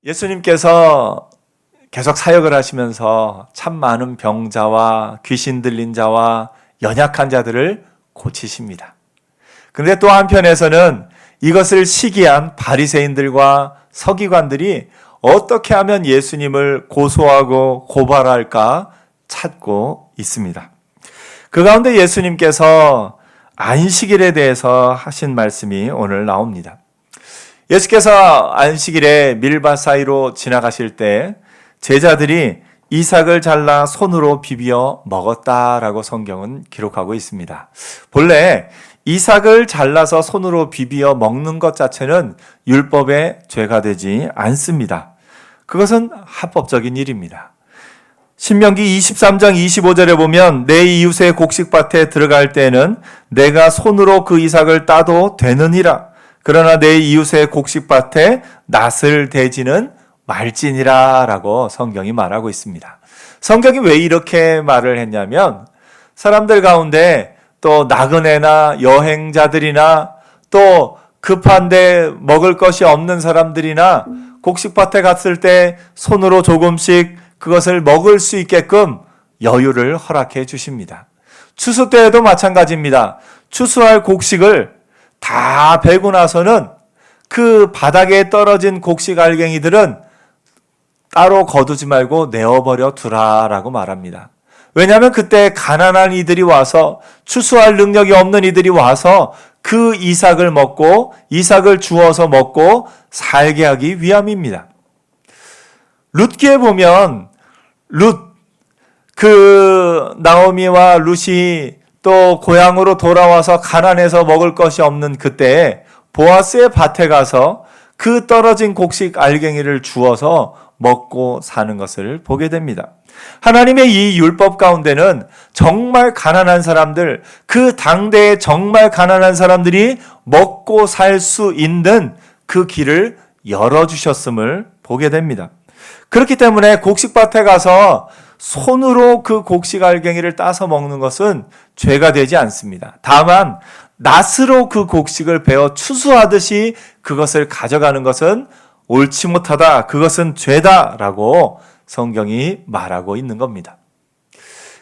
예수님께서 계속 사역을 하시면서 참 많은 병자와 귀신 들린 자와 연약한 자들을 고치십니다. 그런데 또 한편에서는 이것을 시기한 바리새인들과 서기관들이 어떻게 하면 예수님을 고소하고 고발할까 찾고 있습니다. 그 가운데 예수님께서 안식일에 대해서 하신 말씀이 오늘 나옵니다. 예수께서 안식일에 밀밭 사이로 지나가실 때 제자들이 이삭을 잘라 손으로 비비어 먹었다라고 성경은 기록하고 있습니다. 본래 이삭을 잘라서 손으로 비비어 먹는 것 자체는 율법의 죄가 되지 않습니다. 그것은 합법적인 일입니다. 신명기 23장 25절에 보면 내 이웃의 곡식밭에 들어갈 때는 내가 손으로 그 이삭을 따도 되느니라. 그러나 내 이웃의 곡식밭에 낫을 대지는 말지니라 라고 성경이 말하고 있습니다. 성경이 왜 이렇게 말을 했냐면 사람들 가운데 또 나그네나 여행자들이나 또 급한데 먹을 것이 없는 사람들이나 곡식밭에 갔을 때 손으로 조금씩 그것을 먹을 수 있게끔 여유를 허락해 주십니다. 추수 때에도 마찬가지입니다. 추수할 곡식을 다 베고 나서는 그 바닥에 떨어진 곡식 알갱이들은 따로 거두지 말고 내어버려 두라라고 말합니다. 왜냐하면 그때 가난한 이들이 와서 추수할 능력이 없는 이들이 와서 그 이삭을 먹고 이삭을 주워서 먹고 살게 하기 위함입니다. 룻기에 보면 나오미와 룻이 또 고향으로 돌아와서 가난해서 먹을 것이 없는 그때에 보아스의 밭에 가서 그 떨어진 곡식 알갱이를 주워서 먹고 사는 것을 보게 됩니다. 하나님의 이 율법 가운데는 정말 가난한 사람들, 그 당대에 정말 가난한 사람들이 먹고 살 수 있는 그 길을 열어주셨음을 보게 됩니다. 그렇기 때문에 곡식밭에 가서 손으로 그 곡식 알갱이를 따서 먹는 것은 죄가 되지 않습니다. 다만 낫으로 그 곡식을 베어 추수하듯이 그것을 가져가는 것은 옳지 못하다. 그것은 죄다라고 성경이 말하고 있는 겁니다.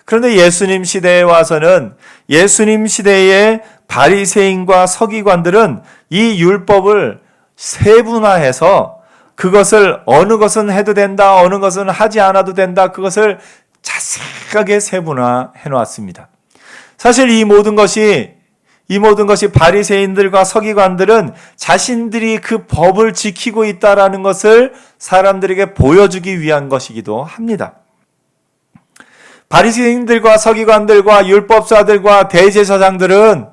그런데 예수님 시대에 와서는 예수님 시대의 바리새인과 서기관들은 이 율법을 세분화해서 그것을 어느 것은 해도 된다, 어느 것은 하지 않아도 된다, 그것을 자세하게 세분화해 놓았습니다. 사실 이 모든 것이 바리새인들과 서기관들은 자신들이 그 법을 지키고 있다라는 것을 사람들에게 보여주기 위한 것이기도 합니다. 바리새인들과 서기관들과 율법사들과 대제사장들은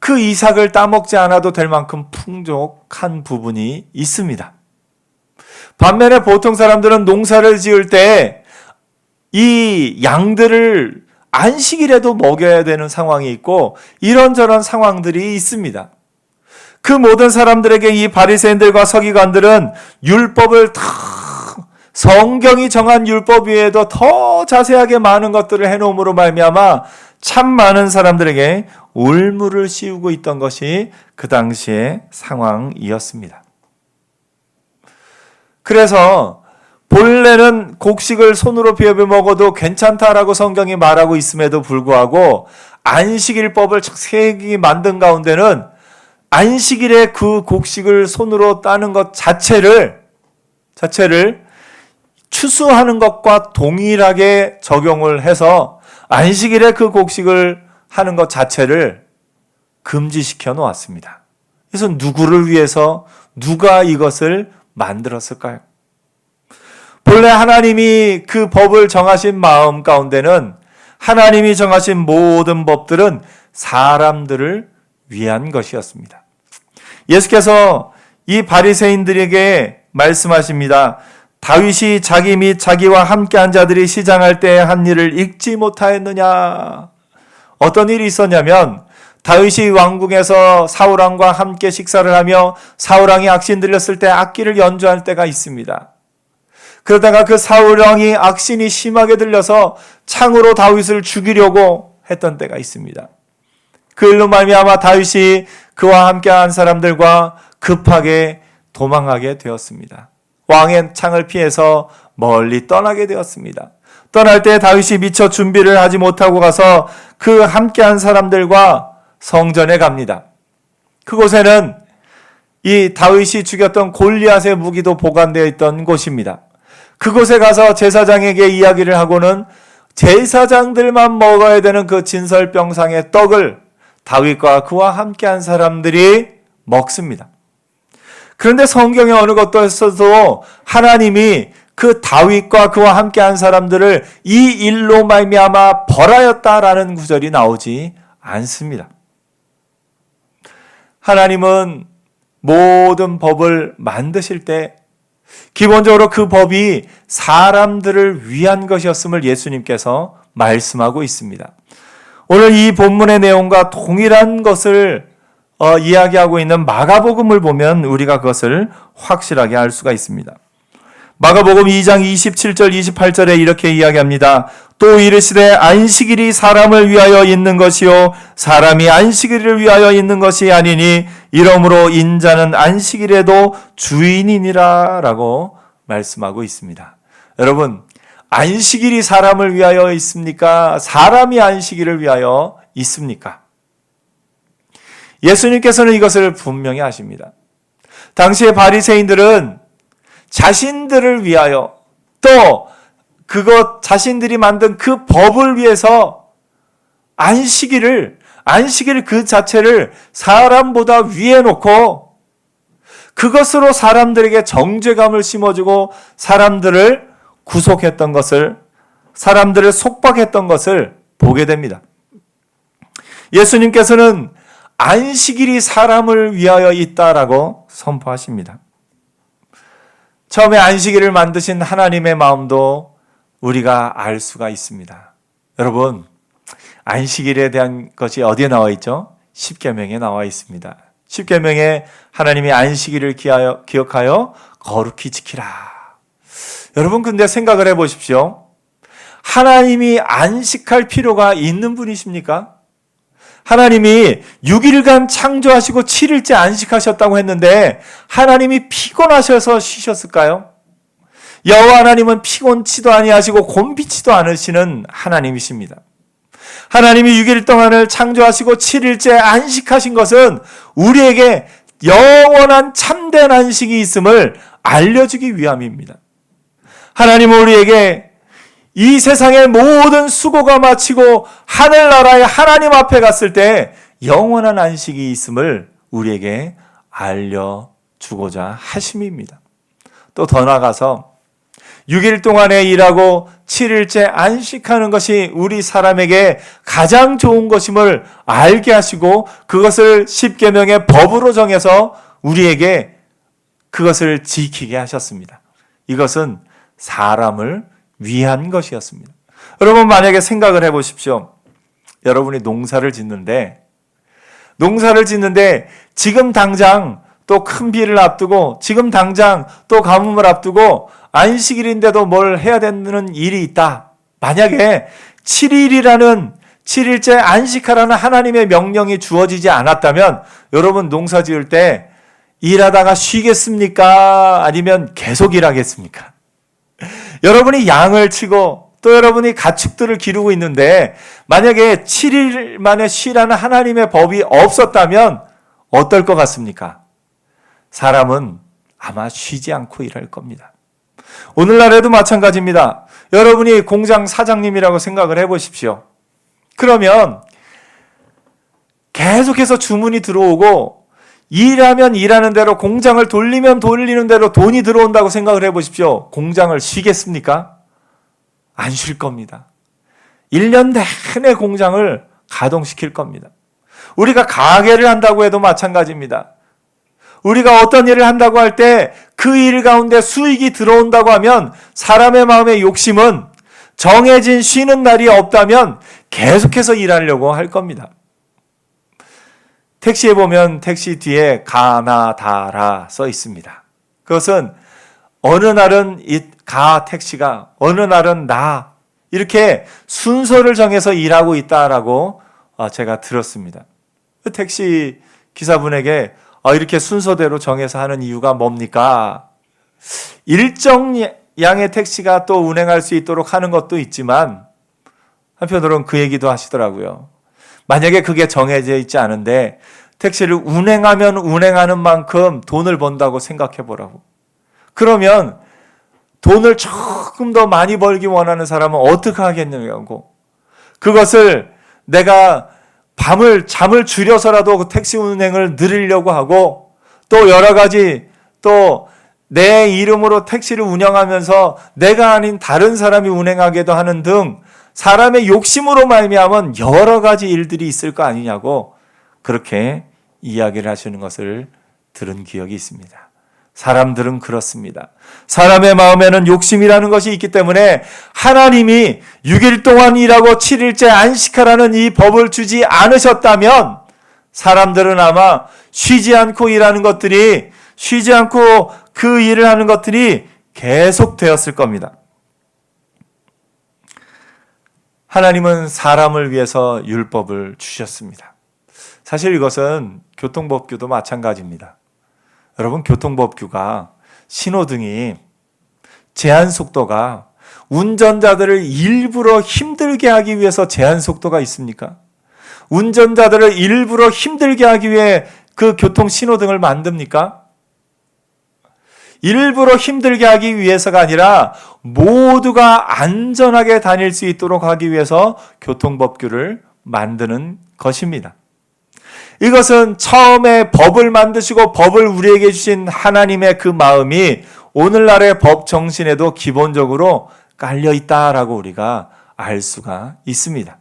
그 이삭을 따먹지 않아도 될 만큼 풍족한 부분이 있습니다. 반면에 보통 사람들은 농사를 지을 때 이 양들을 안식일에도 먹여야 되는 상황이 있고 이런저런 상황들이 있습니다. 그 모든 사람들에게 이 바리새인들과 서기관들은 율법을 성경이 정한 율법 외에도 더 자세하게 많은 것들을 해놓음으로 말미암아 참 많은 사람들에게 울무를 씌우고 있던 것이 그 당시의 상황이었습니다. 그래서 본래는 곡식을 손으로 비벼 먹어도 괜찮다라고 성경이 말하고 있음에도 불구하고 안식일법을 자세히 만든 가운데는 안식일에 그 곡식을 손으로 따는 것 자체를 추수하는 것과 동일하게 적용을 해서 안식일에 그 곡식을 하는 것 자체를 금지시켜 놓았습니다. 그래서 누구를 위해서 누가 이것을 만들었을까요? 본래 하나님이 그 법을 정하신 마음 가운데는 하나님이 정하신 모든 법들은 사람들을 위한 것이었습니다. 예수께서 이 바리새인들에게 말씀하십니다. 다윗이 자기 및 자기와 함께한 자들이 시장할 때 한 일을 읽지 못하였느냐? 어떤 일이 있었냐면 다윗이 왕궁에서 사울왕과 함께 식사를 하며 사울왕이 악신 들렸을 때 악기를 연주할 때가 있습니다. 그러다가 그 사울왕이 악신이 심하게 들려서 창으로 다윗을 죽이려고 했던 때가 있습니다. 그 일로 말미암아 다윗이 그와 함께한 사람들과 급하게 도망하게 되었습니다. 왕의 창을 피해서 멀리 떠나게 되었습니다. 떠날 때 다윗이 미처 준비를 하지 못하고 가서 그 함께한 사람들과 성전에 갑니다. 그곳에는 이 다윗이 죽였던 골리앗의 무기도 보관되어 있던 곳입니다. 그곳에 가서 제사장에게 이야기를 하고는 제사장들만 먹어야 되는 그 진설병상의 떡을 다윗과 그와 함께한 사람들이 먹습니다. 그런데 성경에 어느 것도 하나님이 그 다윗과 그와 함께한 사람들을 이 일로 말미암아 벌하였다라는 구절이 나오지 않습니다. 하나님은 모든 법을 만드실 때 기본적으로 그 법이 사람들을 위한 것이었음을 예수님께서 말씀하고 있습니다. 오늘 이 본문의 내용과 동일한 것을 이야기하고 있는 마가복음을 보면 우리가 그것을 확실하게 알 수가 있습니다. 마가복음 2장 27절 28절에 이렇게 이야기합니다. 또 이르시되 안식일이 사람을 위하여 있는 것이요 사람이 안식일을 위하여 있는 것이 아니니 이러므로 인자는 안식일에도 주인이니라 라고 말씀하고 있습니다. 여러분, 안식일이 사람을 위하여 있습니까? 사람이 안식일을 위하여 있습니까? 예수님께서는 이것을 분명히 아십니다. 당시의 바리새인들은 자신들을 위하여 또 그것 자신들이 만든 그 법을 위해서 안식일 그 자체를 사람보다 위에 놓고 그것으로 사람들에게 정죄감을 심어주고 사람들을 구속했던 것을, 사람들을 속박했던 것을 보게 됩니다. 예수님께서는 안식일이 사람을 위하여 있다라고 선포하십니다. 처음에 안식일을 만드신 하나님의 마음도 우리가 알 수가 있습니다. 여러분, 안식일에 대한 것이 어디에 나와 있죠? 십계명에 나와 있습니다. 십계명에 하나님이 안식일을 기억하여 거룩히 지키라. 여러분, 근데 생각을 해보십시오. 하나님이 안식할 필요가 있는 분이십니까? 하나님이 6일간 창조하시고 7일째 안식하셨다고 했는데 하나님이 피곤하셔서 쉬셨을까요? 여호와 하나님은 피곤치도 아니하시고 곤비치도 않으시는 하나님이십니다. 하나님이 6일 동안을 창조하시고 7일째 안식하신 것은 우리에게 영원한 참된 안식이 있음을 알려주기 위함입니다. 하나님은 우리에게 이 세상의 모든 수고가 마치고 하늘나라의 하나님 앞에 갔을 때 영원한 안식이 있음을 우리에게 알려주고자 하심입니다. 또 더 나아가서 6일 동안에 일하고 7일째 안식하는 것이 우리 사람에게 가장 좋은 것임을 알게 하시고 그것을 십계명의 법으로 정해서 우리에게 그것을 지키게 하셨습니다. 이것은 사람을 위한 것이었습니다. 여러분, 만약에 생각을 해보십시오. 여러분이 농사를 짓는데 지금 당장 또 큰 비를 앞두고 지금 당장 또 가뭄을 앞두고 안식일인데도 뭘 해야 되는 일이 있다. 만약에 7일째 안식하라는 하나님의 명령이 주어지지 않았다면 여러분 농사 지을 때 일하다가 쉬겠습니까? 아니면 계속 일하겠습니까? 여러분이 양을 치고 또 여러분이 가축들을 기르고 있는데 만약에 7일 만에 쉬라는 하나님의 법이 없었다면 어떨 것 같습니까? 사람은 아마 쉬지 않고 일할 겁니다. 오늘날에도 마찬가지입니다. 여러분이 공장 사장님이라고 생각을 해보십시오. 그러면 계속해서 주문이 들어오고 일하면 일하는 대로 공장을 돌리면 돌리는 대로 돈이 들어온다고 생각을 해보십시오. 공장을 쉬겠습니까? 안 쉴 겁니다. 1년 내내 공장을 가동시킬 겁니다. 우리가 가게를 한다고 해도 마찬가지입니다. 우리가 어떤 일을 한다고 할 때 그 일 가운데 수익이 들어온다고 하면 사람의 마음의 욕심은 정해진 쉬는 날이 없다면 계속해서 일하려고 할 겁니다. 택시에 보면 택시 뒤에 가나다라 써 있습니다. 그것은 어느 날은 가 택시가 어느 날은 나 이렇게 순서를 정해서 일하고 있다라고 제가 들었습니다. 택시 기사분에게 이렇게 순서대로 정해서 하는 이유가 뭡니까? 일정 양의 택시가 또 운행할 수 있도록 하는 것도 있지만 한편으로는 그 얘기도 하시더라고요. 만약에 그게 정해져 있지 않은데 택시를 운행하면 운행하는 만큼 돈을 번다고 생각해 보라고. 그러면 돈을 조금 더 많이 벌기 원하는 사람은 어떻게 하겠느냐고. 그것을 내가 잠을 줄여서라도 그 택시 운행을 늘리려고 하고 또 여러 가지 또 내 이름으로 택시를 운영하면서 내가 아닌 다른 사람이 운행하게도 하는 등 사람의 욕심으로 말미암은 여러 가지 일들이 있을 거 아니냐고 그렇게 이야기를 하시는 것을 들은 기억이 있습니다. 사람들은 그렇습니다. 사람의 마음에는 욕심이라는 것이 있기 때문에 하나님이 6일 동안 일하고 7일째 안식하라는 이 법을 주지 않으셨다면 사람들은 아마 쉬지 않고 일하는 것들이 쉬지 않고 그 일을 하는 것들이 계속되었을 겁니다. 하나님은 사람을 위해서 율법을 주셨습니다. 사실 이것은 교통법규도 마찬가지입니다. 여러분, 교통법규가 신호등이 제한 속도가 운전자들을 일부러 힘들게 하기 위해서 제한 속도가 있습니까? 운전자들을 일부러 힘들게 하기 위해 그 교통 신호등을 만듭니까? 일부러 힘들게 하기 위해서가 아니라 모두가 안전하게 다닐 수 있도록 하기 위해서 교통법규를 만드는 것입니다. 이것은 처음에 법을 만드시고 법을 우리에게 주신 하나님의 그 마음이 오늘날의 법 정신에도 기본적으로 깔려 있다라고 우리가 알 수가 있습니다.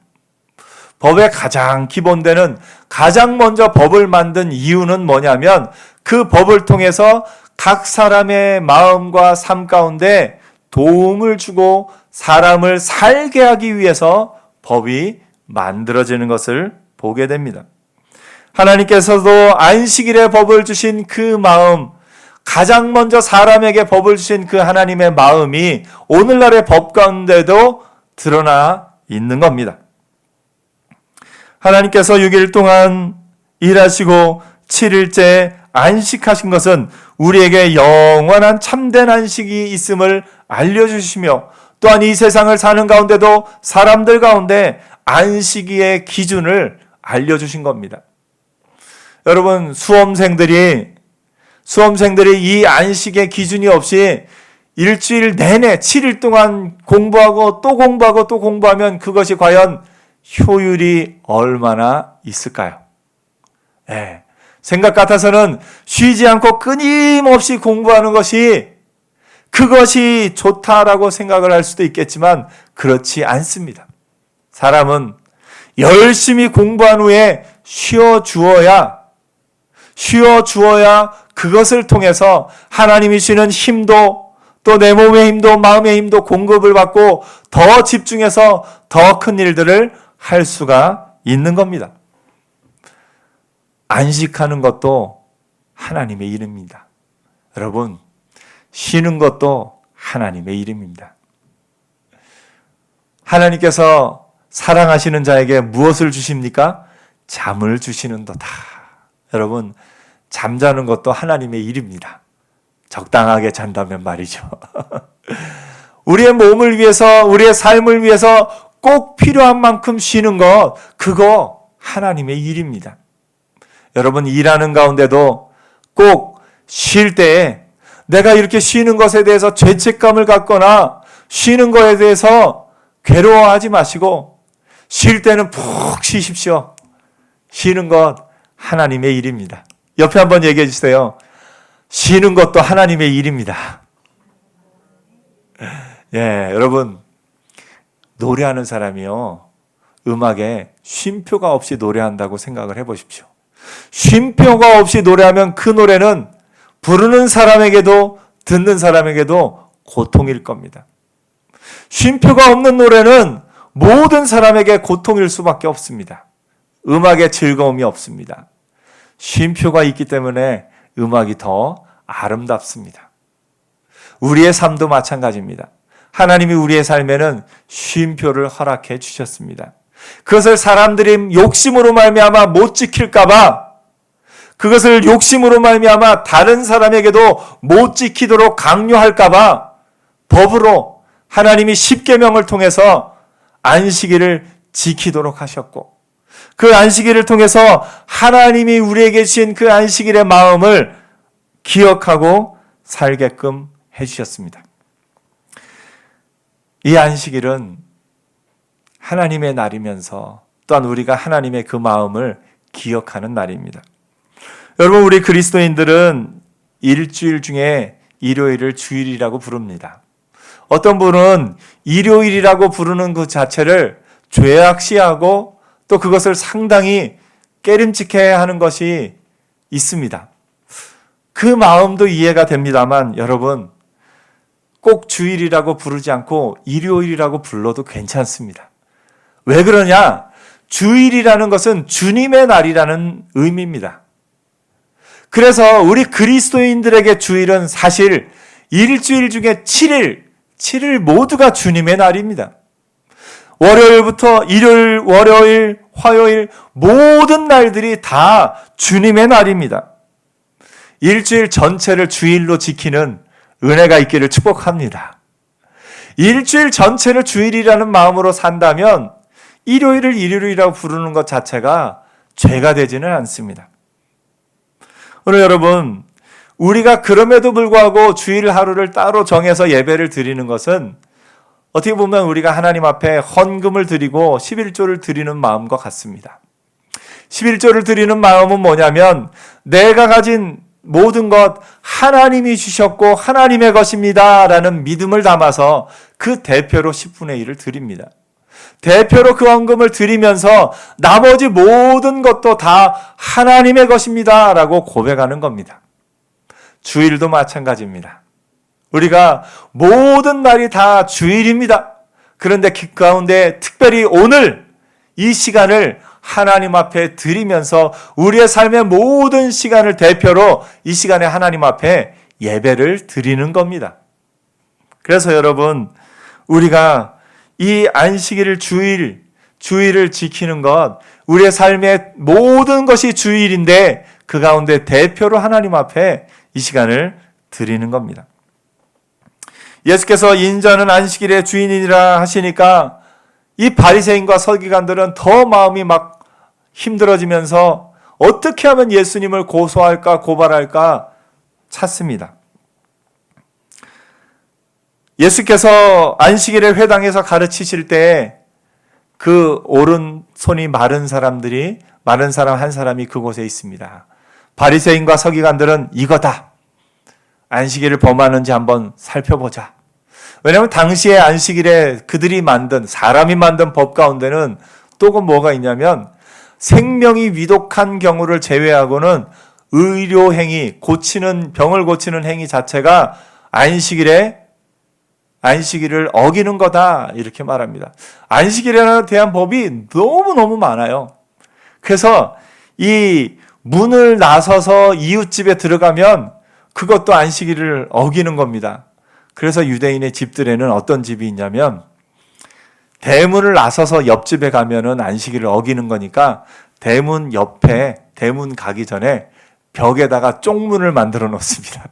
법의 가장 기본되는 가장 먼저 법을 만든 이유는 뭐냐면 그 법을 통해서 각 사람의 마음과 삶 가운데 도움을 주고 사람을 살게 하기 위해서 법이 만들어지는 것을 보게 됩니다. 하나님께서도 안식일에 법을 주신 그 마음, 가장 먼저 사람에게 법을 주신 그 하나님의 마음이 오늘날의 법 가운데도 드러나 있는 겁니다. 하나님께서 6일 동안 일하시고 7일째 안식하신 것은 우리에게 영원한 참된 안식이 있음을 알려주시며 또한 이 세상을 사는 가운데도 사람들 가운데 안식의 기준을 알려주신 겁니다. 여러분, 수험생들이 이 안식의 기준이 없이 일주일 내내 7일 동안 공부하고 또 공부하고 또 공부하면 그것이 과연 효율이 얼마나 있을까요? 생각 같아서는 쉬지 않고 끊임없이 공부하는 것이 그것이 좋다라고 생각을 할 수도 있겠지만 그렇지 않습니다. 사람은 열심히 공부한 후에 쉬어 주어야 그것을 통해서 하나님이 주시는 힘도 또 내 몸의 힘도 마음의 힘도 공급을 받고 더 집중해서 더 큰 일들을 할 수가 있는 겁니다. 안식하는 것도 하나님의 일입니다. 여러분, 쉬는 것도 하나님의 일입니다. 하나님께서 사랑하시는 자에게 무엇을 주십니까? 잠을 주시는도다. 여러분, 잠자는 것도 하나님의 일입니다. 적당하게 잔다면 말이죠. 우리의 몸을 위해서, 우리의 삶을 위해서 꼭 필요한 만큼 쉬는 것, 그거 하나님의 일입니다. 여러분, 일하는 가운데도 꼭 쉴 때 내가 이렇게 쉬는 것에 대해서 죄책감을 갖거나 쉬는 것에 대해서 괴로워하지 마시고 쉴 때는 푹 쉬십시오. 쉬는 것 하나님의 일입니다. 옆에 한번 얘기해 주세요. 쉬는 것도 하나님의 일입니다. 여러분, 노래하는 사람이요, 음악에 쉼표가 없이 노래한다고 생각을 해보십시오. 쉼표가 없이 노래하면 그 노래는 부르는 사람에게도 듣는 사람에게도 고통일 겁니다. 쉼표가 없는 노래는 모든 사람에게 고통일 수밖에 없습니다. 음악에 즐거움이 없습니다. 쉼표가 있기 때문에 음악이 더 아름답습니다. 우리의 삶도 마찬가지입니다. 하나님이 우리의 삶에는 쉼표를 허락해 주셨습니다. 그것을 사람들이 욕심으로 말미암아 못 지킬까 봐 그것을 욕심으로 말미암아 다른 사람에게도 못 지키도록 강요할까 봐 법으로 하나님이 십계명을 통해서 안식일을 지키도록 하셨고, 그 안식일을 통해서 하나님이 우리에게 주신 그 안식일의 마음을 기억하고 살게끔 해주셨습니다. 이 안식일은 하나님의 날이면서 또한 우리가 하나님의 그 마음을 기억하는 날입니다. 여러분, 우리 그리스도인들은 일주일 중에 일요일을 주일이라고 부릅니다. 어떤 분은 일요일이라고 부르는 그 자체를 죄악시하고 또 그것을 상당히 깨림칙해하는 것이 있습니다. 그 마음도 이해가 됩니다만 여러분, 꼭 주일이라고 부르지 않고 일요일이라고 불러도 괜찮습니다. 왜 그러냐? 주일이라는 것은 주님의 날이라는 의미입니다. 그래서 우리 그리스도인들에게 주일은 사실 일주일 중에 7일 모두가 주님의 날입니다. 월요일부터 일요일, 월요일, 화요일 모든 날들이 다 주님의 날입니다. 일주일 전체를 주일로 지키는 은혜가 있기를 축복합니다. 일주일 전체를 주일이라는 마음으로 산다면 일요일을 일요일이라고 부르는 것 자체가 죄가 되지는 않습니다. 오늘 여러분, 우리가 그럼에도 불구하고 주일 하루를 따로 정해서 예배를 드리는 것은 어떻게 보면 우리가 하나님 앞에 헌금을 드리고 11조를 드리는 마음과 같습니다. 11조를 드리는 마음은 뭐냐면 내가 가진 모든 것 하나님이 주셨고 하나님의 것입니다 라는 믿음을 담아서 그 대표로 10분의 1을 드립니다. 대표로 그 헌금을 드리면서 나머지 모든 것도 다 하나님의 것입니다 라고 고백하는 겁니다. 주일도 마찬가지입니다. 우리가 모든 날이 다 주일입니다. 그런데 그 가운데 특별히 오늘 이 시간을 하나님 앞에 드리면서 우리의 삶의 모든 시간을 대표로 이 시간에 하나님 앞에 예배를 드리는 겁니다. 그래서 여러분, 우리가 이 안식일을 주일을 지키는 것, 우리의 삶의 모든 것이 주일인데 그 가운데 대표로 하나님 앞에 이 시간을 드리는 겁니다. 예수께서 인자는 안식일의 주인이라 하시니까 이 바리새인과 서기관들은 더 마음이 막 힘들어지면서 어떻게 하면 예수님을 고소할까 고발할까 찾습니다. 예수께서 안식일에 회당에서 가르치실 때 그 오른손이 마른 사람 한 사람이 그곳에 있습니다. 바리새인과 서기관들은 이거다. 안식일을 범하는지 한번 살펴보자. 왜냐하면 당시에 안식일에 사람이 만든 법 가운데는 또 뭐가 있냐면 생명이 위독한 경우를 제외하고는 의료행위, 병을 고치는 행위 자체가 안식일을 어기는 거다 이렇게 말합니다. 안식일에 대한 법이 너무너무 많아요. 그래서 이 문을 나서서 이웃집에 들어가면 그것도 안식일을 어기는 겁니다. 그래서 유대인의 집들에는 어떤 집이 있냐면 대문을 나서서 옆집에 가면은 안식일을 어기는 거니까 대문 가기 전에 벽에다가 쪽문을 만들어 놓습니다.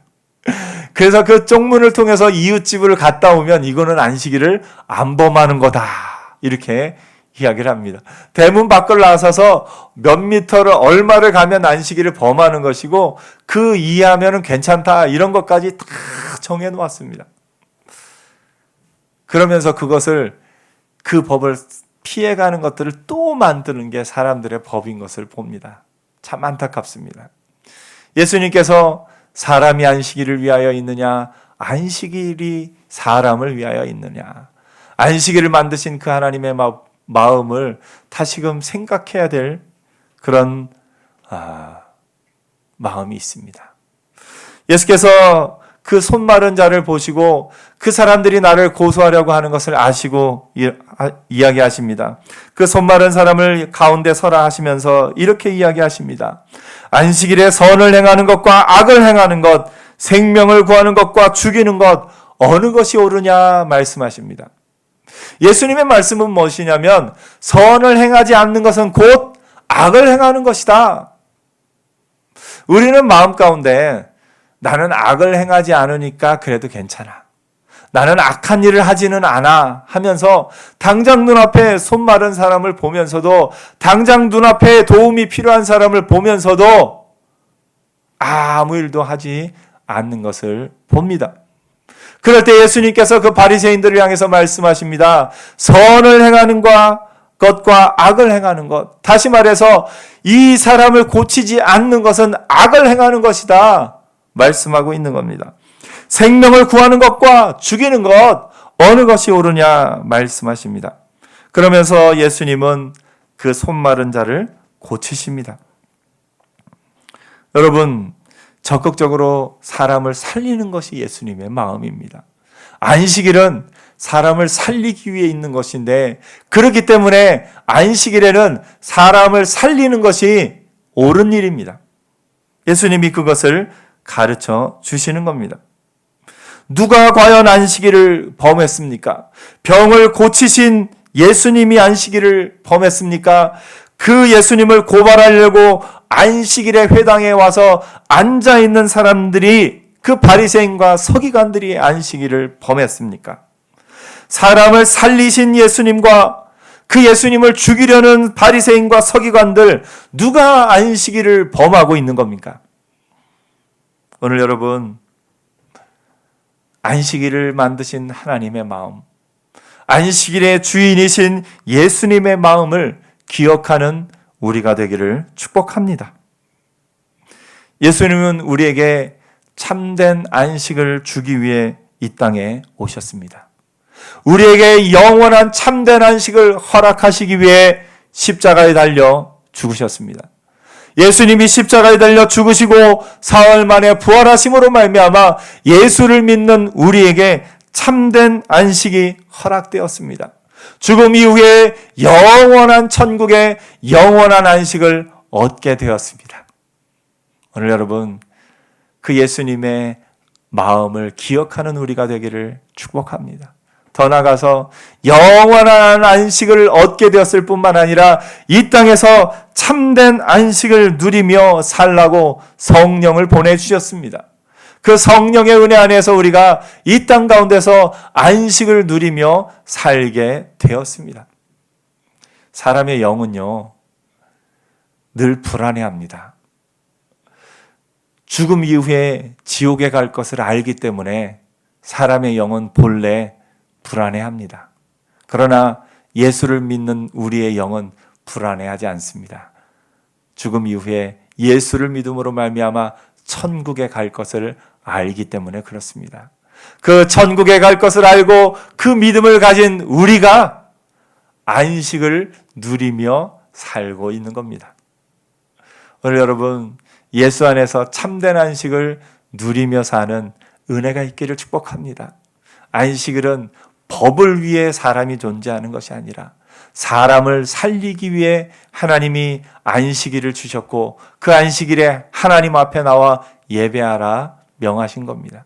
그래서 그 쪽문을 통해서 이웃집을 갔다 오면 이거는 안식일을 안 범하는 거다. 이렇게 이야기를 합니다. 대문 밖을 나서서 몇 미터를 얼마를 가면 안식일을 범하는 것이고 그 이하면은 괜찮다. 이런 것까지 다 정해 놓았습니다. 그러면서 그 법을 피해가는 것들을 또 만드는 게 사람들의 법인 것을 봅니다. 참 안타깝습니다. 예수님께서 사람이 안식일을 위하여 있느냐, 안식일이 사람을 위하여 있느냐. 안식일을 만드신 그 하나님의 마음을 다시금 생각해야 될 그런 마음이 있습니다. 예수께서 그 손 마른 자를 보시고 그 사람들이 나를 고소하려고 하는 것을 아시고 이야기하십니다. 그 손 마른 사람을 가운데 서라 하시면서 이렇게 이야기하십니다. 안식일에 선을 행하는 것과 악을 행하는 것, 생명을 구하는 것과 죽이는 것, 어느 것이 옳으냐 말씀하십니다. 예수님의 말씀은 무엇이냐면 선을 행하지 않는 것은 곧 악을 행하는 것이다. 우리는 마음 가운데 나는 악을 행하지 않으니까 그래도 괜찮아. 나는 악한 일을 하지는 않아 하면서 당장 눈앞에 손 마른 사람을 보면서도, 당장 눈앞에 도움이 필요한 사람을 보면서도 아무 일도 하지 않는 것을 봅니다. 그럴 때 예수님께서 그 바리새인들을 향해서 말씀하십니다. 선을 행하는 것과 악을 행하는 것. 다시 말해서 이 사람을 고치지 않는 것은 악을 행하는 것이다 말씀하고 있는 겁니다. 생명을 구하는 것과 죽이는 것, 어느 것이 옳으냐 말씀하십니다. 그러면서 예수님은 그 손 마른 자를 고치십니다. 여러분, 적극적으로 사람을 살리는 것이 예수님의 마음입니다. 안식일은 사람을 살리기 위해 있는 것인데, 그렇기 때문에 안식일에는 사람을 살리는 것이 옳은 일입니다. 예수님이 그것을 가르쳐 주시는 겁니다. 누가 과연 안식일을 범했습니까? 병을 고치신 예수님이 안식일을 범했습니까? 그 예수님을 고발하려고 안식일의 회당에 와서 앉아있는 사람들이, 그 바리새인과 서기관들이 안식일을 범했습니까? 사람을 살리신 예수님과 그 예수님을 죽이려는 바리새인과 서기관들, 누가 안식일을 범하고 있는 겁니까? 오늘 여러분, 안식일을 만드신 하나님의 마음, 안식일의 주인이신 예수님의 마음을 기억하는 우리가 되기를 축복합니다. 예수님은 우리에게 참된 안식을 주기 위해 이 땅에 오셨습니다. 우리에게 영원한 참된 안식을 허락하시기 위해 십자가에 달려 죽으셨습니다. 예수님이 십자가에 달려 죽으시고 사흘 만에 부활하심으로 말미암아 예수를 믿는 우리에게 참된 안식이 허락되었습니다. 죽음 이후에 영원한 천국의 영원한 안식을 얻게 되었습니다. 오늘 여러분, 그 예수님의 마음을 기억하는 우리가 되기를 축복합니다. 더 나아가서 영원한 안식을 얻게 되었을 뿐만 아니라 이 땅에서 참된 안식을 누리며 살라고 성령을 보내주셨습니다. 그 성령의 은혜 안에서 우리가 이 땅 가운데서 안식을 누리며 살게 되었습니다. 사람의 영은요, 늘 불안해합니다. 죽음 이후에 지옥에 갈 것을 알기 때문에 사람의 영은 본래 불안해합니다. 그러나 예수를 믿는 우리의 영은 불안해하지 않습니다. 죽음 이후에 예수를 믿음으로 말미암아 천국에 갈 것을 알기 때문에 그렇습니다. 그 천국에 갈 것을 알고 그 믿음을 가진 우리가 안식을 누리며 살고 있는 겁니다. 오늘 여러분, 예수 안에서 참된 안식을 누리며 사는 은혜가 있기를 축복합니다. 안식일은 법을 위해 사람이 존재하는 것이 아니라 사람을 살리기 위해 하나님이 안식일을 주셨고, 그 안식일에 하나님 앞에 나와 예배하라 명하신 겁니다.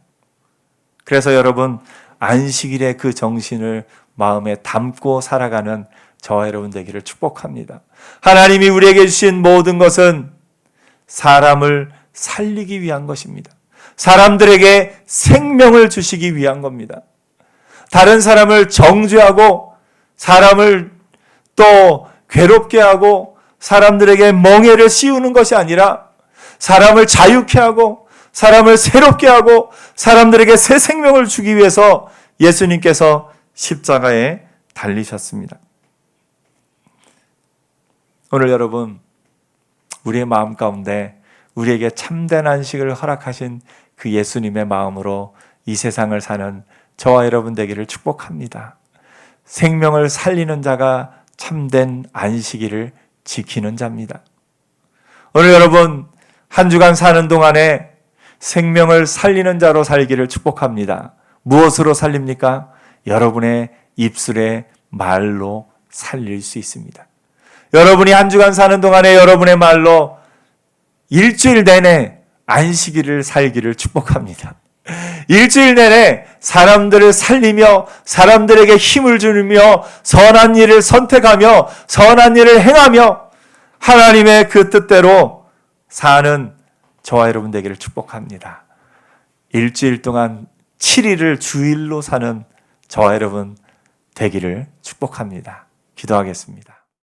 그래서 여러분, 안식일의 그 정신을 마음에 담고 살아가는 저와 여러분 되기를 축복합니다. 하나님이 우리에게 주신 모든 것은 사람을 살리기 위한 것입니다. 사람들에게 생명을 주시기 위한 겁니다. 다른 사람을 정죄하고 사람을 또 괴롭게 하고 사람들에게 멍해를 씌우는 것이 아니라 사람을 자유케 하고 사람을 새롭게 하고 사람들에게 새 생명을 주기 위해서 예수님께서 십자가에 달리셨습니다. 오늘 여러분, 우리의 마음 가운데 우리에게 참된 안식을 허락하신 그 예수님의 마음으로 이 세상을 사는 저와 여러분 되기를 축복합니다. 생명을 살리는 자가 참된 안식일을 지키는 자입니다. 오늘 여러분, 한 주간 사는 동안에 생명을 살리는 자로 살기를 축복합니다. 무엇으로 살립니까? 여러분의 입술의 말로 살릴 수 있습니다. 여러분이 한 주간 사는 동안에 여러분의 말로 일주일 내내 안식일을 살기를 축복합니다. 일주일 내내 사람들을 살리며 사람들에게 힘을 주며 선한 일을 선택하며 선한 일을 행하며 하나님의 그 뜻대로 사는 저와 여러분 되기를 축복합니다. 일주일 동안 7일을 주일로 사는 저와 여러분 되기를 축복합니다. 기도하겠습니다.